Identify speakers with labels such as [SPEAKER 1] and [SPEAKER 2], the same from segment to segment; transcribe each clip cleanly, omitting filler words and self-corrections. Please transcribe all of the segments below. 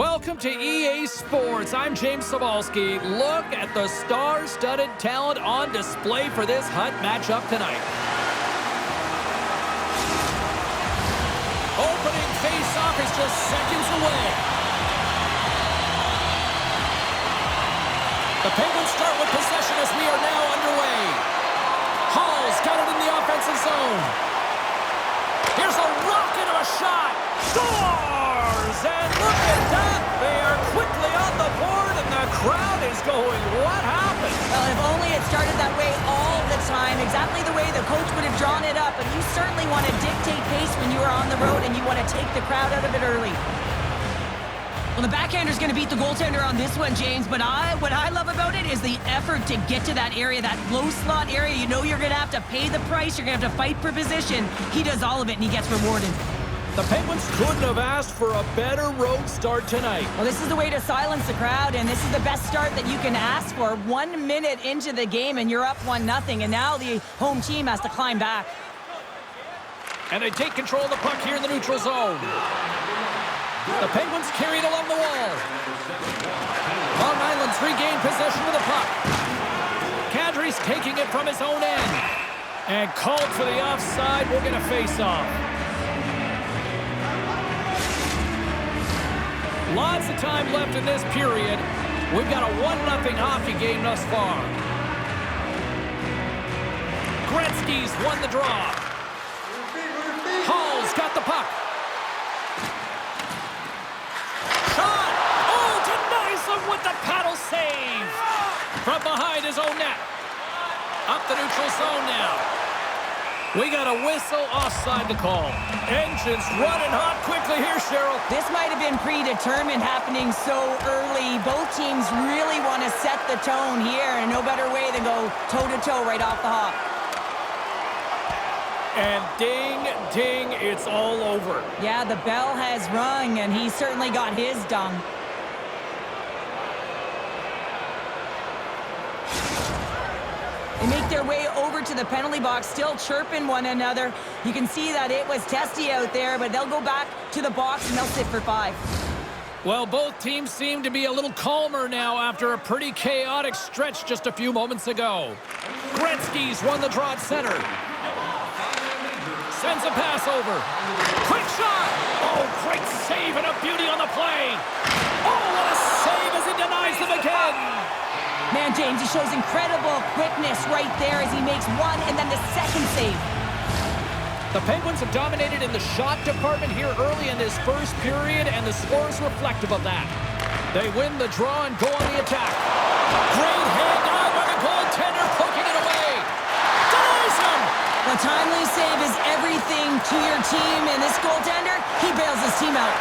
[SPEAKER 1] Welcome to EA Sports. I'm James Sobalski. Look at the star-studded talent on display for this Hut matchup tonight. Opening face-off is just seconds away. The Penguins start with possession as we are now underway. Hall's got it in the offensive zone. Here's a rocket of a shot. Scores! And look at that. They are quickly on the board, and the crowd is going, what happened?
[SPEAKER 2] Well, if only it started that way all the time, exactly the way the coach would have drawn it up. But you certainly want to dictate pace when you are on the road, and you want to take the crowd out of it early. Well, the backhander's going to beat the goaltender on this one, James, but what I love about it is the effort to get to that area, that low slot area. You know you're going to have to pay the price. You're going to have to fight for position. He does all of it, and he gets rewarded.
[SPEAKER 1] The Penguins couldn't have asked for a better road start tonight.
[SPEAKER 2] Well, this is the way to silence the crowd, and this is the best start that you can ask for. 1 minute into the game, and you're up 1-0, and now the home team has to climb back.
[SPEAKER 1] And they take control of the puck here in the neutral zone. The Penguins carry it along the wall. Long Island's regained possession of the puck. Kadri's taking it from his own end. And called for the offside. We'll get a face-off. Lots of time left in this period. We've got a 1-0 hockey game thus far. Gretzky's won the draw. Hall's got the puck. Shot! Oh, denies him with the paddle save. From behind his own net. Up the neutral zone now. We got a whistle offside to call. Engines running hot quickly here, Cheryl.
[SPEAKER 2] This might have been predetermined, happening so early. Both teams really want to set the tone here, and no better way than go toe-to-toe right off the hop.
[SPEAKER 1] And ding, ding, it's all over.
[SPEAKER 2] Yeah, the bell has rung, and he certainly got his done. They make their way over to the penalty box, still chirping one another. You can see that it was testy out there, but they'll go back to the box and they'll sit for 5.
[SPEAKER 1] Well, both teams seem to be a little calmer now after a pretty chaotic stretch just a few moments ago. Gretzky's won the draw at center. Sends a pass over. Quick shot! Oh, great save and a beauty on the play. Oh, what a save as he denies them again.
[SPEAKER 2] Man, James, he shows incredible quickness right there as he makes one and then the second save.
[SPEAKER 1] The Penguins have dominated in the shot department here early in this first period, and the score is reflective of that. They win the draw and go on the attack. Great hand out by the goaltender, poking it away. Denies him!
[SPEAKER 2] A timely save is everything to your team, and this goaltender, he bails his team out.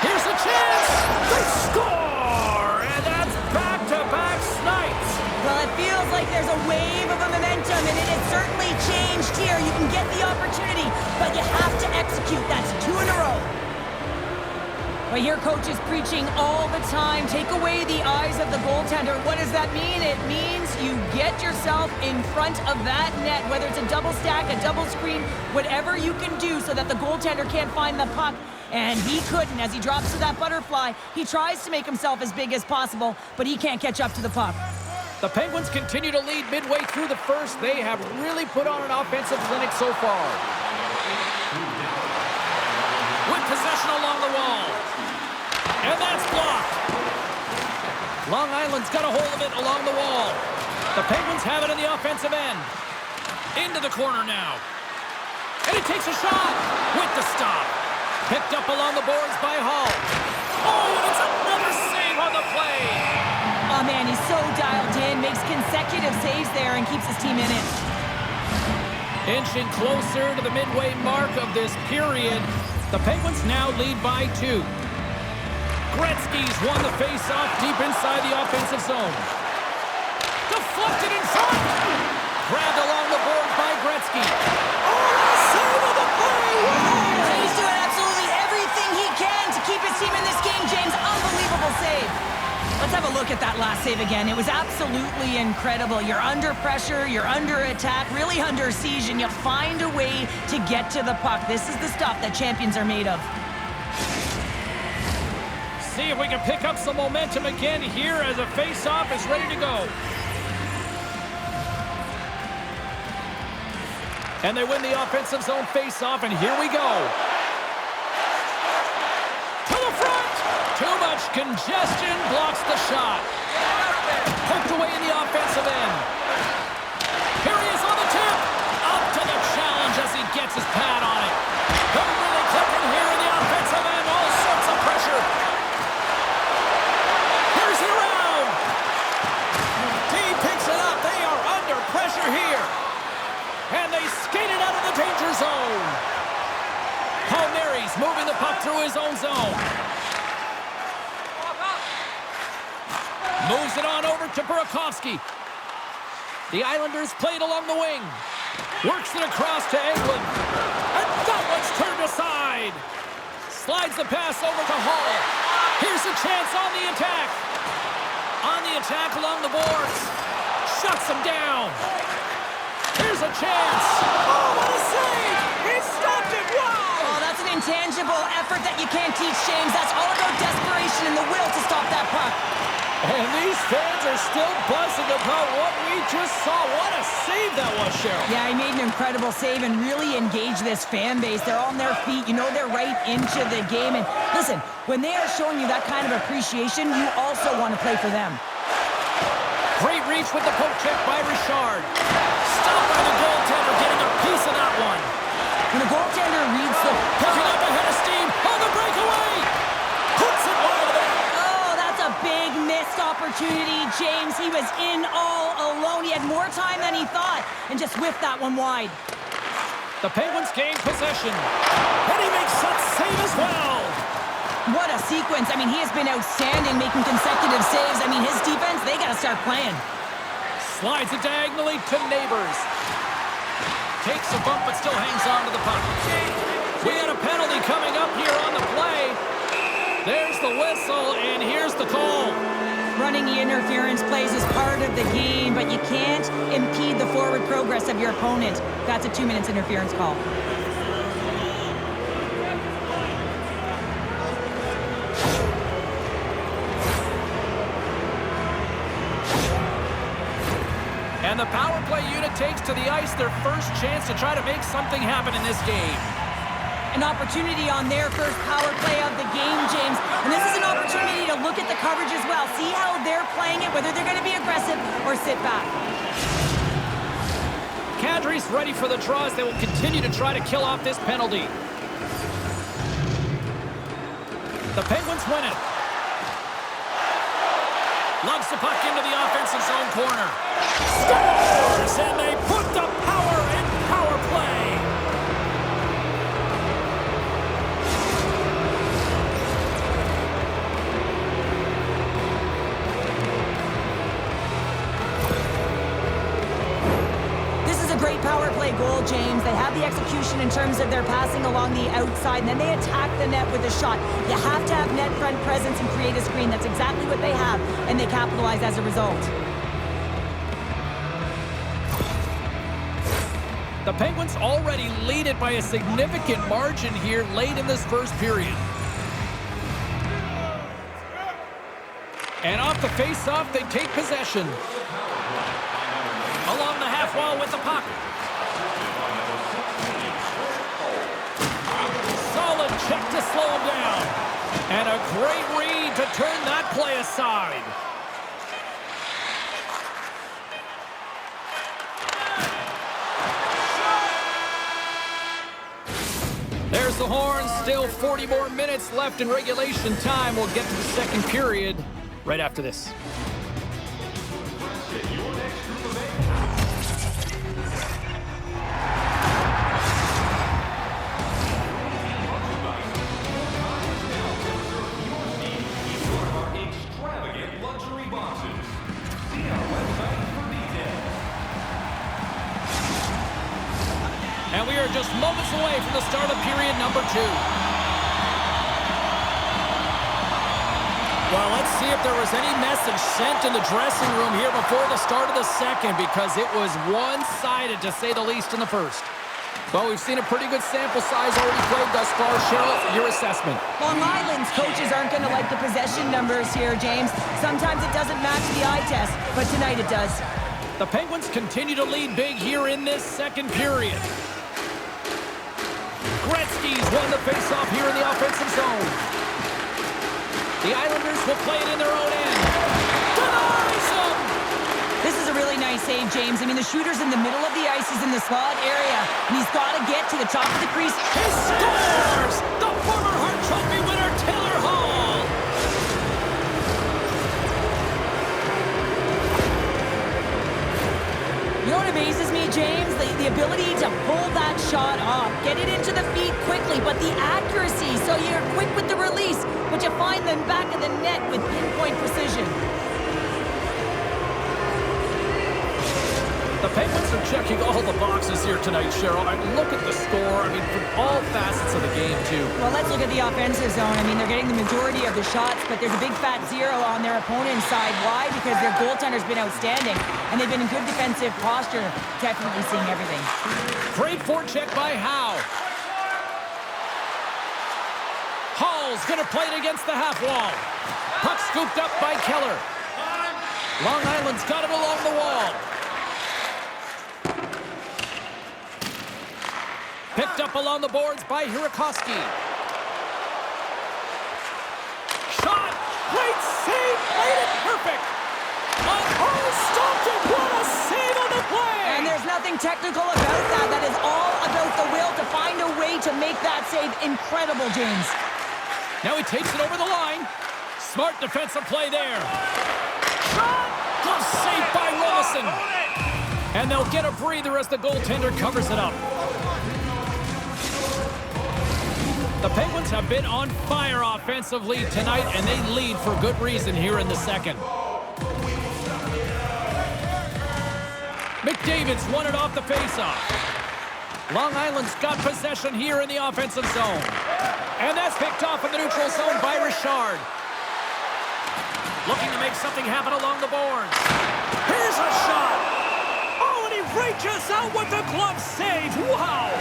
[SPEAKER 1] Here's a chance! They score! And that's back-to-back snipes.
[SPEAKER 2] Well, it feels like there's a wave of a momentum, and it has certainly changed here. You can get the opportunity, but you have to execute. That's 2 in a row. But here, coach is preaching all the time. Take away the eyes of the goaltender. What does that mean? It means you get yourself in front of that net, whether it's a double stack, a double screen, whatever you can do so that the goaltender can't find the puck. And he couldn't. As he drops to that butterfly, he tries to make himself as big as possible, but he can't catch up to the puck.
[SPEAKER 1] The Penguins continue to lead midway through the first. They have really put on an offensive clinic so far. With possession along the wall. And that's blocked. Long Island's got a hold of it along the wall. The Penguins have it in the offensive end. Into the corner now. And he takes a shot with the stop. Picked up along the boards by Hall. Oh, and it's another save on the play.
[SPEAKER 2] Oh, man, he's so dialed in, makes consecutive saves there and keeps his team in it.
[SPEAKER 1] Inching closer to the midway mark of this period. The Penguins now lead by 2. Gretzky's won the face-off deep inside the offensive zone. Deflected in front. Grabbed along the boards by Gretzky. Oh, save of the play!
[SPEAKER 2] He's doing absolutely everything he can to keep his team in this game, James. Unbelievable save. Let's have a look at that last save again. It was absolutely incredible. You're under pressure, you're under attack, really under siege, and you find a way to get to the puck. This is the stuff that champions are made of.
[SPEAKER 1] see if we can pick up some momentum again here as a face-off is ready to go. And they win the offensive zone face-off, and here we go. To the front! Too much congestion blocks the shot. Poked away in the offensive end. Here he is on the tip. Up to the challenge as he gets his pad on it. They're really clicking here in the offensive end. All sorts of pressure. Here's it around. D picks it up. They are under pressure here. And they skate it out of the danger zone. Palmieri's moving the puck through his own zone. Moves it on over to Burakovsky. The Islanders play it along the wing. Works it across to England. And that one's turned aside. Slides the pass over to Hall. Here's a chance on the attack. On the attack along the boards. Shuts him down. Here's a chance. Oh, what a save! He stopped it. Wow!
[SPEAKER 2] Oh, that's an intangible effort that you can't teach, James. That's all about desperation and the will to stop that puck.
[SPEAKER 1] And these fans are still buzzing about what we just saw. What a save that was, Cheryl.
[SPEAKER 2] Yeah, he made an incredible save and really engaged this fan base. They're on their feet. You know they're right into the game. And listen, when they are showing you that kind of appreciation, you also want to play for them.
[SPEAKER 1] Great reach with the poke check by Richard. Stopped by the goaltender, getting a piece of that one.
[SPEAKER 2] When the goaltender reads the...
[SPEAKER 1] Picking up ahead of steam on the breakaway. Puts it wide of it.
[SPEAKER 2] Oh, that's a big missed opportunity, James. He was in all alone. He had more time than he thought and just whiffed that one wide.
[SPEAKER 1] The Penguins gain possession. And he makes that save as well.
[SPEAKER 2] What a sequence. I mean, he has been outstanding making consecutive saves. I mean, his defense, they got to start playing.
[SPEAKER 1] Slides it diagonally to Neighbors. Takes a bump but still hangs on to the puck. We got a penalty coming up here on the play. There's the whistle, and here's the call.
[SPEAKER 2] Running the interference plays is part of the game, but you can't impede the forward progress of your opponent. That's a 2 minutes interference call.
[SPEAKER 1] And the power play unit takes to the ice their first chance to try to make something happen in this game.
[SPEAKER 2] An opportunity on their first power play of the game, James. And this is an opportunity to look at the coverage as well. See how they're playing it, whether they're going to be aggressive or sit back.
[SPEAKER 1] Kadri's ready for the draws. They will continue to try to kill off this penalty. The Penguins win it. Lugs the puck into the offensive zone corner. Scores! And they put the power in power play.
[SPEAKER 2] This is a great power play goal, James. They have the execution in terms of their passing along the outside, and then they attack the net with a shot. You have to have net front presence and create a screen. That's exactly what they have, and they capitalize as a result.
[SPEAKER 1] The Penguins already lead it by a significant margin here late in this first period. And off the face-off, they take possession. Along the half wall with the puck. Solid check to slow him down. And a great read to turn that play aside. There's the horn. Still 40 more minutes left in regulation time. We'll get to the second period right after this. And we are just moments away from the start of period number 2. Well, let's see if there was any message sent in the dressing room here before the start of the second, because it was one-sided, to say the least, in the first. Well, we've seen a pretty good sample size already played thus far. Cheryl, your assessment.
[SPEAKER 2] Long Island's coaches aren't going to like the possession numbers here, James. Sometimes it doesn't match the eye test, but tonight it does.
[SPEAKER 1] The Penguins continue to lead big here in this second period. Gretzky's won the faceoff here in the offensive zone. The Islanders will play it in their own end. Denies them!
[SPEAKER 2] This is a really nice save, James. I mean, the shooter's in the middle of the ice. He's in the slot area, and he's got to get to the top of the crease.
[SPEAKER 1] He scores! The former Hart Trophy winner, Taylor Hall!
[SPEAKER 2] You know what amazes me, James? The ability to pull that shot off. Get it into the feet quickly, but the accuracy. So you're quick with the release, but you find the back of the net with pinpoint precision.
[SPEAKER 1] The Penguins are checking all the boxes here tonight, Cheryl. I mean, look at the score. I mean, from all facets of the game, too.
[SPEAKER 2] Well, let's look at the offensive zone. I mean, they're getting the majority of the shots, but there's a big fat zero on their opponent's side. Why? Because their goaltender's been outstanding, and they've been in good defensive posture, definitely seeing everything.
[SPEAKER 1] Great forecheck by Howe. Hall's going to play it against the half wall. Puck scooped up by Keller. Long Island's got it along the wall. Picked up along the boards by Hirakoski. Shot! Great save! Made it perfect! Stopped it! What a save on the play!
[SPEAKER 2] And there's nothing technical about that. That is all about the will to find a way to make that save incredible, James.
[SPEAKER 1] Now he takes it over the line. Smart defensive play there. Shot! Glove save by Rollison. And they'll get a breather as the goaltender covers it up. The Penguins have been on fire offensively tonight, and they lead for good reason here in the second. McDavid's won it off the faceoff. Long Island's got possession here in the offensive zone. And that's picked off in the neutral zone by Richard. Looking to make something happen along the boards. Here's a shot! Oh, and he reaches out with the glove save. Wow!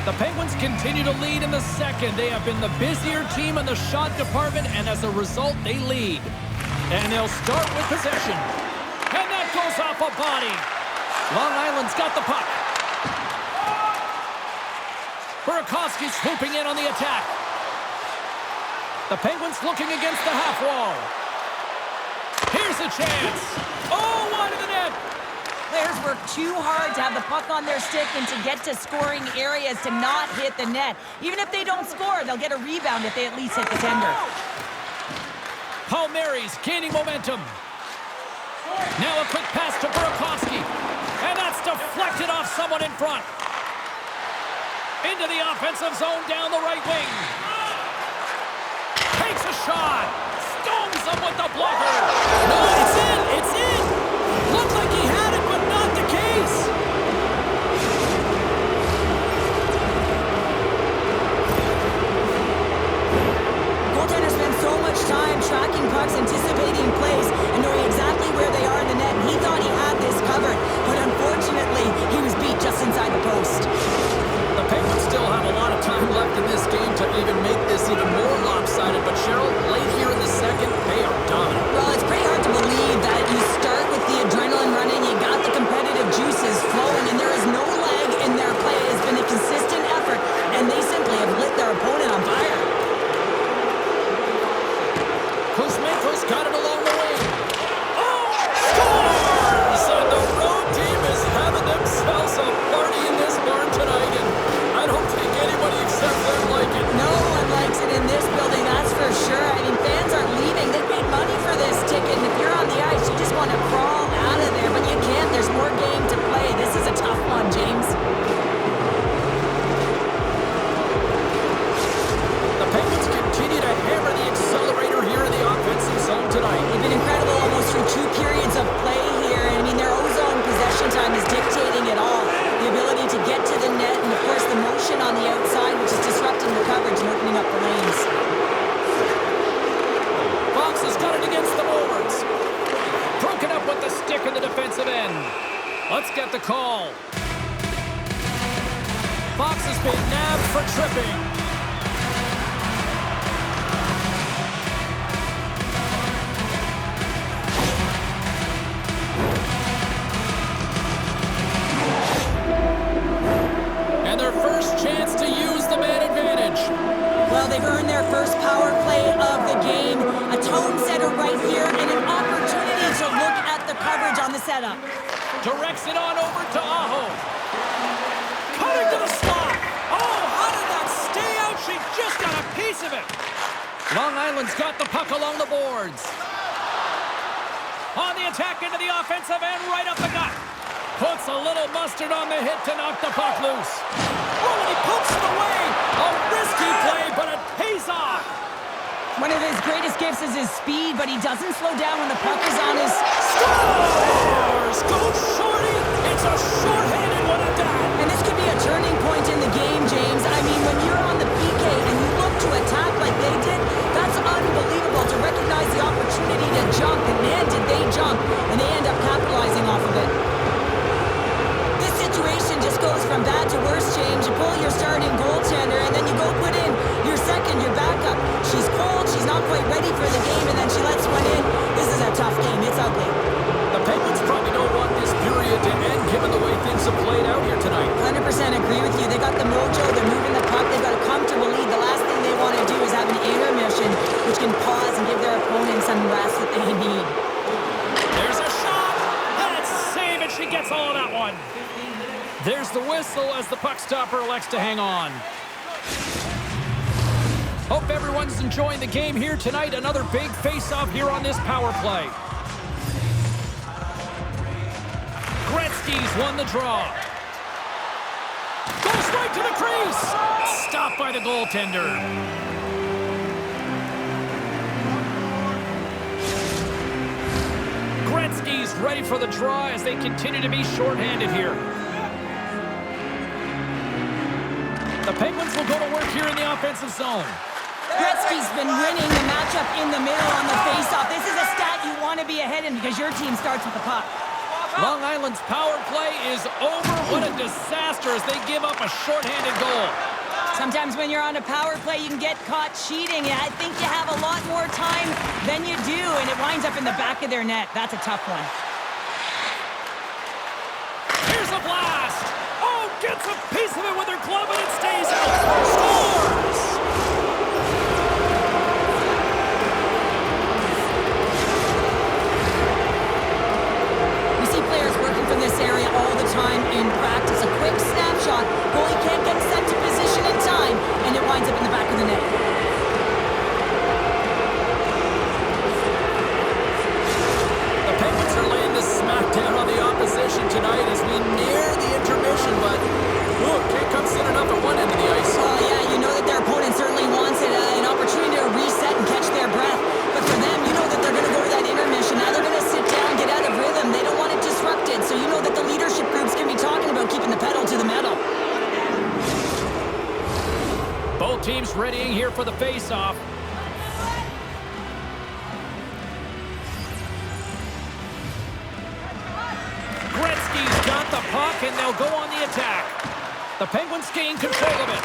[SPEAKER 1] The Penguins continue to lead in the second. They have been the busier team in the shot department, and as a result, they lead. And they'll start with possession. And that goes off a body. Long Island's got the puck. Burakovsky swooping in on the attack. The Penguins looking against the half wall. Here's a chance. Oh, wide of the net.
[SPEAKER 2] Players work too hard to have the puck on their stick and to get to scoring areas to not hit the net. Even if they don't score, they'll get a rebound if they at least hit the tender.
[SPEAKER 1] Palmieri's gaining momentum. Now a quick pass to Burakovsky. And that's deflected off someone in front. Into the offensive zone down the right wing. Takes a shot. Stones him with the blocker. No, it's in. It's in. Looked like he had it, but not the case.
[SPEAKER 2] Goaltenders spend so much time tracking pucks, anticipating plays, and knowing exactly where they are in the net. And he thought he had this covered, but unfortunately, he was beat just inside the post.
[SPEAKER 1] The Penguins still have a lot of time left in this game to even make this even more lopsided. But Cheryl, late here in the second, they are dominant.
[SPEAKER 2] Well, it's pretty hard to believe that you start with the adrenaline running, you got the competitive juices flowing, and there is no lag in their play. It's been a consistent effort, and they simply have lit their opponent on fire.
[SPEAKER 1] Kuzmenko's got it along the way. Oh, scores! And the road team is having themselves a party in this barn tonight, and I don't think anybody except them like it.
[SPEAKER 2] No one likes it in this building, that's for sure. I mean, fans aren't leaving. They paid money for this ticket, and if you're on the ice, you just want to crawl out of there, but you can't. There's more game to play. This is a tough one, James.
[SPEAKER 1] The Penguins continue to hammer the accelerator here in the offensive zone tonight.
[SPEAKER 2] They've been incredible almost through 2 periods of play here, and I mean, their ozone possession time is dictating it all. The ability to get to the net, and of course the motion on the outside, which is disrupting the coverage and opening up the lanes.
[SPEAKER 1] Fox has got it against the boards. Broken up with the stick in the defensive end. Let's get the call. Fox has been nabbed for tripping. And their first chance to use the man advantage.
[SPEAKER 2] Well, they've earned their first power play of the game. A tone setter right here and an opportunity to look at the coverage on the setup.
[SPEAKER 1] Directs it on over to Aho. Cutting to the slot. Oh, how did that stay out? She just got a piece of it. Long Island's got the puck along the boards. On the attack into the offensive end, right up the gut. Puts a little mustard on the hit to knock the puck loose. Oh, and he pokes it away. A risky play, but it pays off.
[SPEAKER 2] One of his greatest gifts is his speed, but he doesn't slow down when the puck is on his...
[SPEAKER 1] Scores! Go Shorty! It's a short-handed one at that.
[SPEAKER 2] And this could be a turning point in the game, James. I mean, when you're on the PK and you look to attack like they did, that's unbelievable to recognize the opportunity to jump. And man, did they jump. And they end up capitalizing off of it. This situation just goes from bad to worse, James. You pull your starting goaltender, and then you go put in your second, your backup. She's cold, she's not quite ready for the game, and then she lets one in. This is a tough game. It's ugly.
[SPEAKER 1] The Penguins probably don't want this period to end, given the way things have played out here tonight.
[SPEAKER 2] 100% agree with you. They got the mojo, they're moving the puck, they've got a comfortable lead. The last thing they want to do is have an intermission, which can pause and give their opponents some rest that they need.
[SPEAKER 1] There's a shot! That's a save, and she gets all of that one. There's the whistle as the puck stopper elects to hang on. Hope everyone's enjoying the game here tonight. Another big face-off here on this power play. Gretzky's won the draw. Goes right to the crease. Stopped by the goaltender. Gretzky's ready for the draw as they continue to be shorthanded here. The Penguins will go to work here in the offensive zone.
[SPEAKER 2] Gretzky's been winning the matchup in the middle on the faceoff. This is a stat you want to be ahead in because your team starts with the puck.
[SPEAKER 1] Long Island's power play is over. What a disaster as they give up a shorthanded goal.
[SPEAKER 2] Sometimes when you're on a power play, you can get caught cheating. I think you have a lot more time than you do, and it winds up in the back of their net. That's a tough one.
[SPEAKER 1] Here's a blast. Oh, gets a piece of it with her glove, and it stays out. Scores!
[SPEAKER 2] We see players working from this area all the time in practice. A quick snapshot. Goalie can't get set to position in time, and it winds up in the back of the net.
[SPEAKER 1] The Penguins are laying the smackdown on the opposition tonight as we near the intermission, but can't come soon enough at one end of the ice.
[SPEAKER 2] Oh, yeah, you know that their opponent certainly wants it, an opportunity to reset and catch their breath. But for them, you know that they're going to go to that intermission. Now they're going to sit down, get out of rhythm. They don't want it disrupted. So you know that the leadership groups can be talking about keeping the pedal to the metal.
[SPEAKER 1] Both teams readying here for the face-off. Gretzky's got the puck, and they'll go on the attack. The Penguins gain control of it.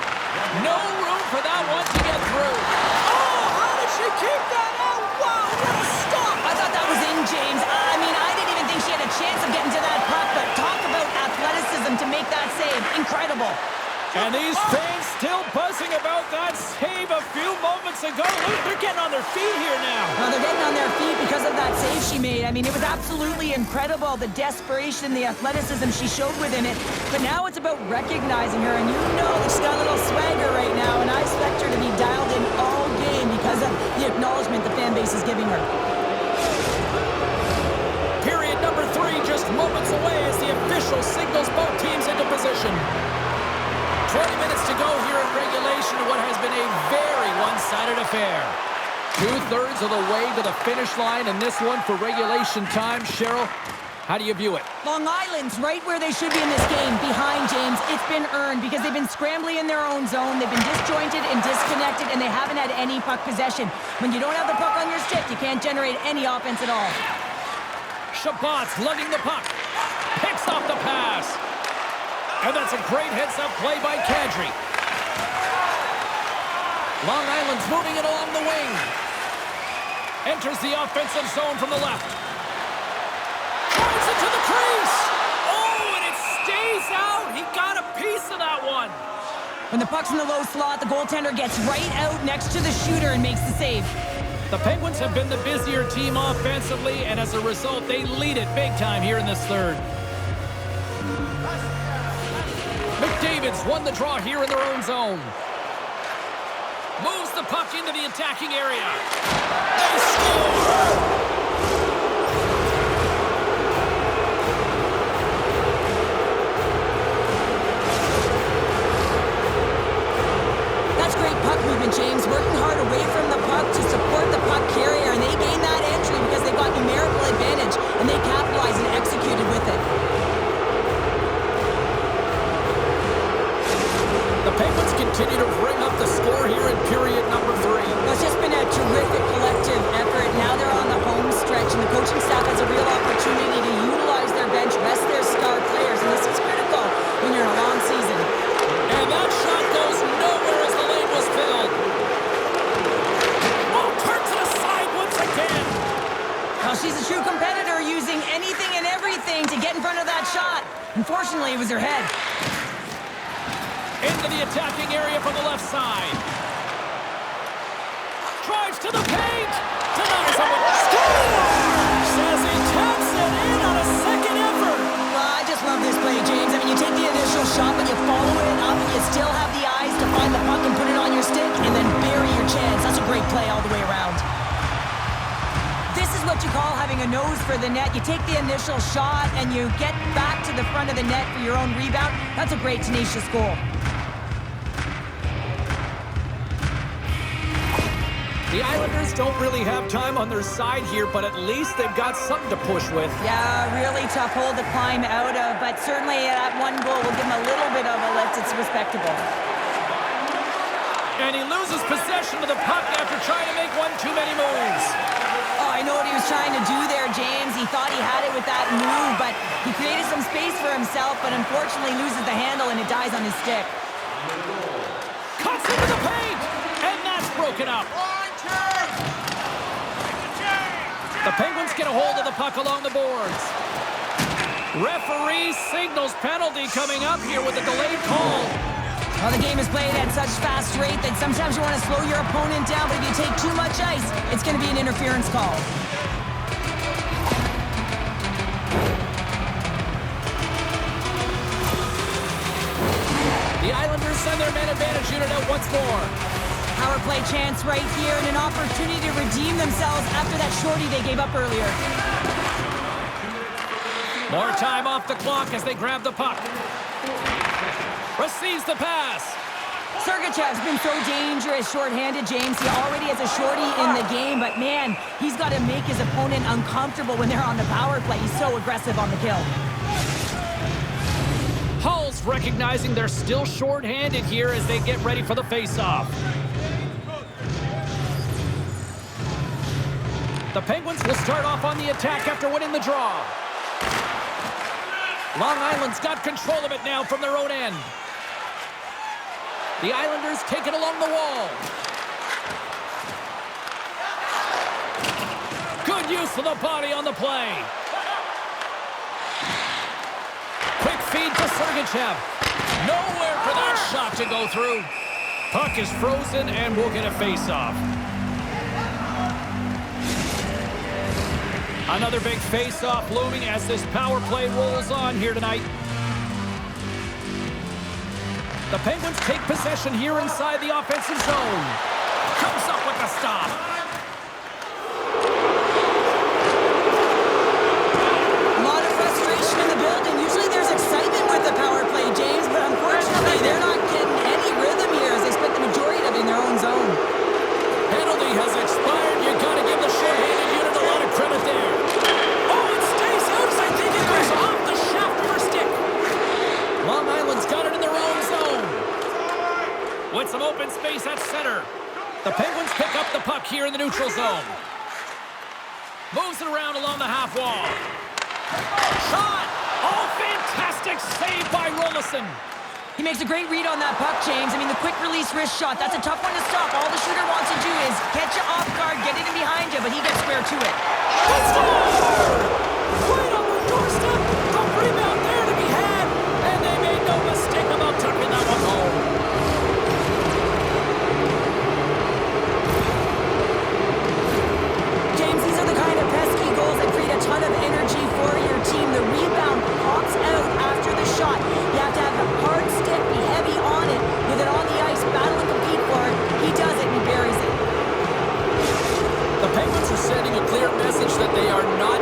[SPEAKER 1] No room for that one to get through. Oh, how did she keep that out? Wow, what a stop!
[SPEAKER 2] I thought that was in, James. I mean, I didn't even think she had a chance of getting to that puck, but talk about athleticism to make that save. Incredible.
[SPEAKER 1] And these fans still buzzing about that save a few moments ago. Look, they're getting on their feet here now.
[SPEAKER 2] Well, they're getting on their feet because of that save she made. I mean, it was absolutely incredible, the desperation, the athleticism she showed within it. But now it's about recognizing her, and you know that she's got a little swagger right now, and I expect her to be dialed in all game because of the acknowledgement the fan base is giving her.
[SPEAKER 1] Period number 3 just moments away as the official signals both teams into position. 20 minutes to go here in regulation to what has been a very one-sided affair. 2/3 of the way to the finish line in this one for regulation time. Cheryl, how do you view it?
[SPEAKER 2] Long Island's right where they should be in this game, behind James. It's been earned because they've been scrambling in their own zone. They've been disjointed and disconnected, and they haven't had any puck possession. When you don't have the puck on your stick, you can't generate any offense at all.
[SPEAKER 1] Shabbat's lugging the puck. Picks Picks off the pass. And that's a great heads-up play by Kadri. Long Island's moving it along the wing. Enters the offensive zone from the left. Drives it to the crease. Oh, and it stays out. He got a piece of that one.
[SPEAKER 2] When the puck's in the low slot, the goaltender gets right out next to the shooter and makes the save.
[SPEAKER 1] The Penguins have been the busier team offensively, and as a result, they lead it big time here in this third. McDavid's won the draw here in their own zone. Moves the puck into the attacking area. They score!
[SPEAKER 2] That's great puck movement, James. Working hard away from the puck to support the puck carrier, and they gained that entry because they got numerical advantage, and they capitalized and executed with it.
[SPEAKER 1] The Penguins continue to ring up the score here in period number 3.
[SPEAKER 2] Well, it's just been a terrific collective effort. Now they're on the home stretch, and the coaching staff has a real opportunity to utilize their bench, rest their star players, and this is critical when you're in a long season.
[SPEAKER 1] And that shot goes nowhere as the lane was filled. Oh, turns it aside once again.
[SPEAKER 2] Well, she's a true competitor, using anything and everything to get in front of that shot. Unfortunately, it was her head.
[SPEAKER 1] Into the attacking area from the left side. Drives to the paint. Denies him. Scores! Says he taps it in on a second effort.
[SPEAKER 2] Well, I just love this play, James. I mean, you take the initial shot, but you follow it up, and you still have the eyes to find the puck and put it on your stick, and then bury your chance. That's a great play all the way around. This is what you call having a nose for the net. You take the initial shot, and you get back to the front of the net for your own rebound. That's a great, tenacious goal.
[SPEAKER 1] The Islanders don't really have time on their side here, but at least they've got something to push with.
[SPEAKER 2] Yeah, really tough hole to climb out of, but certainly that one goal will give them a little bit of a lift. It's respectable.
[SPEAKER 1] And he loses possession of the puck after trying to make one too many moves.
[SPEAKER 2] Oh, I know what he was trying to do there, James. He thought he had it with that move, but he created some space for himself, but unfortunately loses the handle and it dies on his stick.
[SPEAKER 1] Cuts into the paint, and that's broken up. The Penguins get a hold of the puck along the boards. Referee signals penalty coming up here with a delayed call.
[SPEAKER 2] Well, the game is played at such fast rate that sometimes you want to slow your opponent down, but if you take too much ice, it's going to be an interference call.
[SPEAKER 1] The Islanders send their man advantage unit out once more.
[SPEAKER 2] Power play chance right here and an opportunity to redeem themselves after that shorty they gave up earlier.
[SPEAKER 1] More time off the clock as they grab the puck. Receives the pass.
[SPEAKER 2] Sergachev's been so dangerous shorthanded, James. He already has a shorty in the game, but man, he's got to make his opponent uncomfortable when they're on the power play. He's so aggressive on the kill.
[SPEAKER 1] Hull's recognizing they're still shorthanded here as they get ready for the face-off. The Penguins will start off on the attack after winning the draw. Long Island's got control of it now from their own end. The Islanders take it along the wall. Good use of the body on the play. Quick feed to Sergachev. Nowhere for that shot to go through. Puck is frozen and we'll get a face-off. Another big face-off looming as this power play rolls on here tonight. The Penguins take possession here inside the offensive zone. Comes up with a stop.
[SPEAKER 2] A lot of frustration in the building. Usually there's excitement with the power play, James, but unfortunately they're not getting any rhythm here as they spent the majority of it in their own zone.
[SPEAKER 1] Penalty has expired. You got to give the short-handed unit a lot of credit there. Oh, it stays out as I think it goes off the shaft of her stick. Long Island's got it in their own zone. With some open space at center. The Penguins pick up the puck here in the neutral zone. Moves it around along the half wall. Shot! Oh, fantastic! Magic save by Rollison.
[SPEAKER 2] He makes a great read on that puck, James. I mean, the quick release wrist shot, that's a tough one to stop. All the shooter wants to do is catch you off guard, get it in behind you, but he gets square to it.
[SPEAKER 1] Right on the doorstep. A rebound there to be had. And they made no mistake about tucking that one home.
[SPEAKER 2] James, these are the kind of pesky goals that create a ton of energy for your team. The rebound pops out after the shot. You have to have a hard stick, be heavy on it, with it on the ice, battle and compete for it. He does it and he buries it.
[SPEAKER 1] The Penguins are sending a clear message that they are not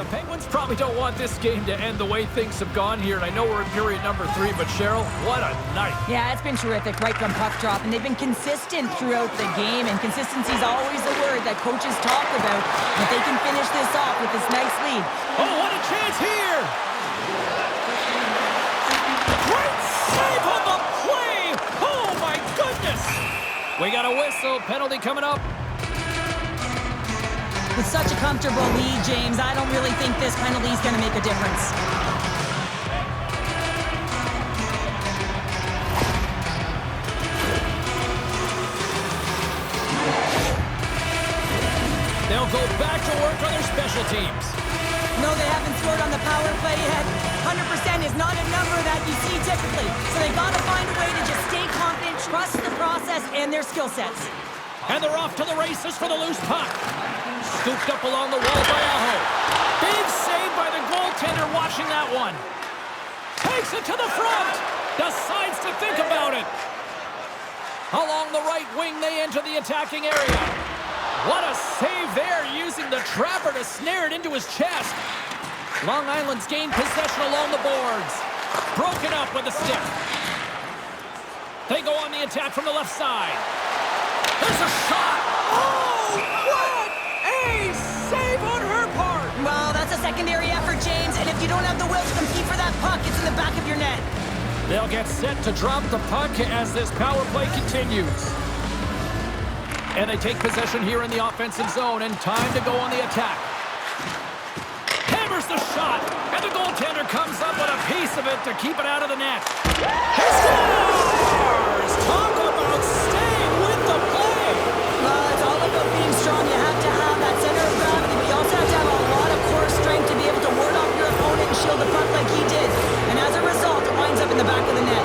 [SPEAKER 1] The Penguins probably don't want this game to end the way things have gone here, and I know we're in period number 3, but Cheryl, what a night.
[SPEAKER 2] Yeah, it's been terrific right from puck drop, and they've been consistent throughout the game, and consistency is always a word that coaches talk about. If they can finish this off with this nice lead.
[SPEAKER 1] Oh, what a chance here! Great save on the play! Oh, my goodness! We got a whistle, penalty coming up.
[SPEAKER 2] With such a comfortable lead, James, I don't really think this penalty is going to make a difference.
[SPEAKER 1] They'll go back to work on their special teams.
[SPEAKER 2] No, they haven't scored on the power play yet. 100% is not a number that you see typically. So they've got to find a way to just stay confident, trust the process and their skill sets.
[SPEAKER 1] And they're off to the races for the loose puck. Scooped up along the wall by Aho. Big save by the goaltender watching that one. Takes it to the front. Decides to think about it. Along the right wing, they enter the attacking area. What a save there, using the trapper to snare it into his chest. Long Island's gained possession along the boards. Broken up with a stick. They go on the attack from the left side. There's a shot. Oh, what a save on her part.
[SPEAKER 2] Well, that's a secondary effort, James, and if you don't have the will to compete for that puck, it's in the back of your net.
[SPEAKER 1] They'll get set to drop the puck as this power play continues. And they take possession here in the offensive zone, and time to go on the attack. Hammers the shot, and the goaltender comes up with a piece of it to keep it out of the net. He scores! Talk about staying with the play!
[SPEAKER 2] Well, it's all about being strong. You have to have that center of gravity, but you also have to have a lot of core strength to be able to ward off your opponent and shield the puck like he did. And as a result, it winds up in the back of the net.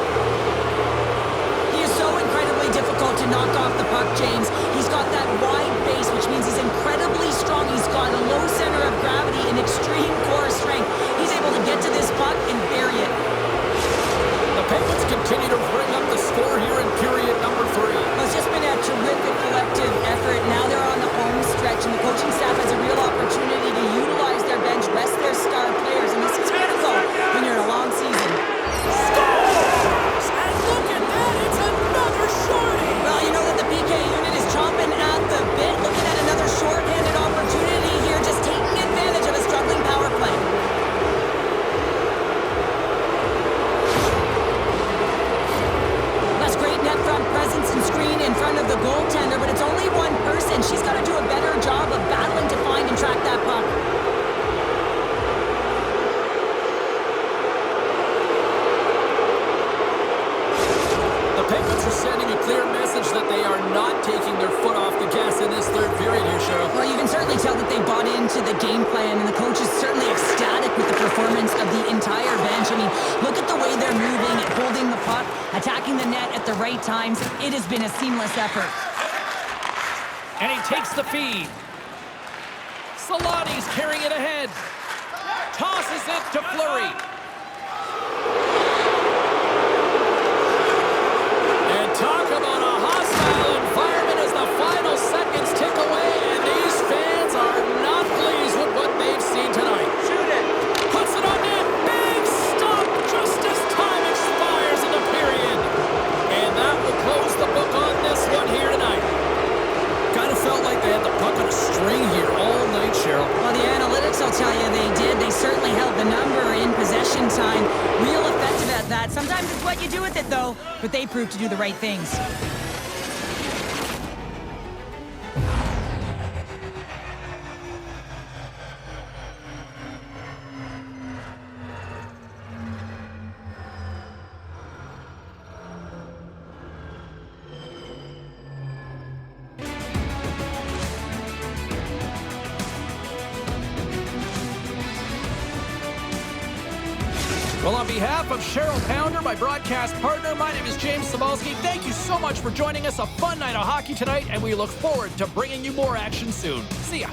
[SPEAKER 2] He is so incredibly difficult to knock off the puck, James. He's got that wide base, which means he's incredibly strong. He's got a low center of gravity and extreme core strength. He's able to get to this puck and bury it.
[SPEAKER 1] The Penguins continue to bring up the score here in period number 3.
[SPEAKER 2] Well, it's just been a terrific collective effort. Now they're on the home stretch, and the coaching staff has a real opportunity to utilize their bench, rest their star players, and this is critical when you're in a long season.
[SPEAKER 1] Scores! And look at that, it's another shorty!
[SPEAKER 2] Well, you know that the PK unit is chomping at the bit, looking at another shorthanded opportunity here, just taking advantage of a struggling power play. That's great net front presence and screen in front of the goaltender, but it's only one person. She's got to do a better job of battling to find and track that puck.
[SPEAKER 1] The Penguins are sending a clear message that they are not taking their foot off the gas in this third period here, Cheryl.
[SPEAKER 2] Well, you can certainly tell that they bought into the game plan, and the coach is certainly ecstatic with the performance of the entire bench. I mean, look at the way they're moving and holding the puck, attacking the net at the right times. It has been a seamless effort.
[SPEAKER 1] And he takes the feed. Salani's carrying it ahead. Tosses it to Fleury. And talk about a hostile environment as the final seconds tick away, and these fans are not pleased with what they've seen tonight. Shoot it. Puts it on net. Big stop just as time expires in the period. And that will close the book on this one here tonight. Kind of felt like they had the puck on a string here all night, Cheryl.
[SPEAKER 2] Well, the analytics will tell you they did. They certainly held the number in possession time. Real effective at that. Sometimes it's what you do with it, though. But they proved to do the right things.
[SPEAKER 1] Well, on behalf of Cheryl Pounder, my broadcast partner, my name is James Cebulski. Thank you so much for joining us. A fun night of hockey tonight, and we look forward to bringing you more action soon. See ya.